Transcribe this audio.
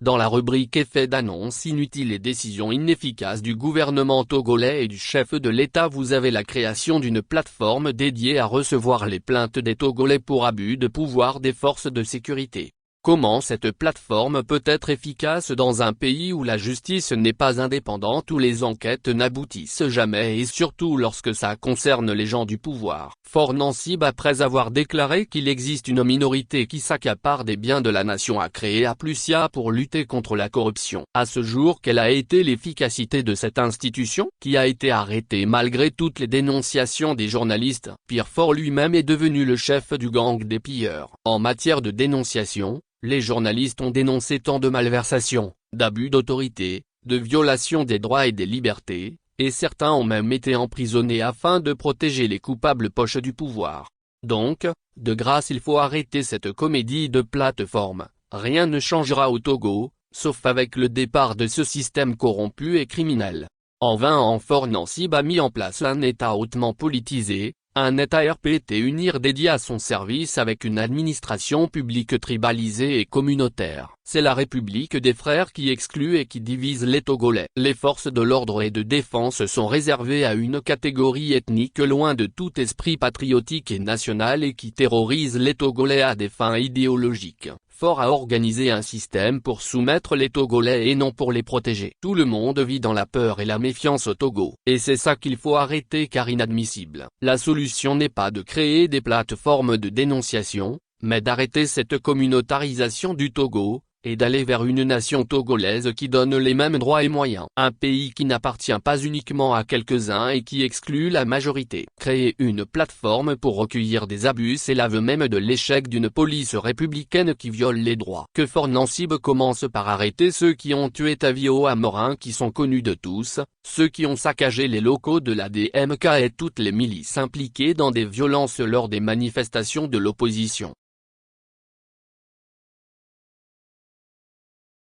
Dans la rubrique effet d'annonce inutile et décisions inefficaces du gouvernement togolais et du chef de l'État, vous avez la création d'une plateforme dédiée à recevoir les plaintes des Togolais pour abus de pouvoir des forces de sécurité. Comment cette plateforme peut être efficace dans un pays où la justice n'est pas indépendante, où les enquêtes n'aboutissent jamais et surtout lorsque ça concerne les gens du pouvoir? Faure Nansib, après avoir déclaré qu'il existe une minorité qui s'accapare des biens de la nation, a créé Aplusia pour lutter contre la corruption. À ce jour, quelle a été l'efficacité de cette institution, qui a été arrêtée malgré toutes les dénonciations des journalistes? Pierre Faure lui-même est devenu le chef du gang des pilleurs. En matière de dénonciation, les journalistes ont dénoncé tant de malversations, d'abus d'autorité, de violations des droits et des libertés, et certains ont même été emprisonnés afin de protéger les coupables poches du pouvoir. Donc, de grâce, il faut arrêter cette comédie de plateforme. Rien ne changera au Togo, sauf avec le départ de ce système corrompu et criminel. En vain, Faure Nansib a mis en place un État hautement politisé, un État RPT UNIR dédié à son service avec une administration publique tribalisée et communautaire. C'est la République des frères qui exclut et qui divise les Togolais. Les forces de l'ordre et de défense sont réservées à une catégorie ethnique loin de tout esprit patriotique et national et qui terrorise les Togolais à des fins idéologiques. Faure a organisé un système pour soumettre les Togolais et non pour les protéger. Tout le monde vit dans la peur et la méfiance au Togo. Et c'est ça qu'il faut arrêter, car inadmissible. La solution n'est pas de créer des plateformes de dénonciation, mais d'arrêter cette communautarisation du Togo, et d'aller vers une nation togolaise qui donne les mêmes droits et moyens. Un pays qui n'appartient pas uniquement à quelques-uns et qui exclut la majorité. Créer une plateforme pour recueillir des abus, c'est l'aveu même de l'échec d'une police républicaine qui viole les droits. Que Faure Nansib commence par arrêter ceux qui ont tué Tavio Amorin, qui sont connus de tous, ceux qui ont saccagé les locaux de la DMK et toutes les milices impliquées dans des violences lors des manifestations de l'opposition.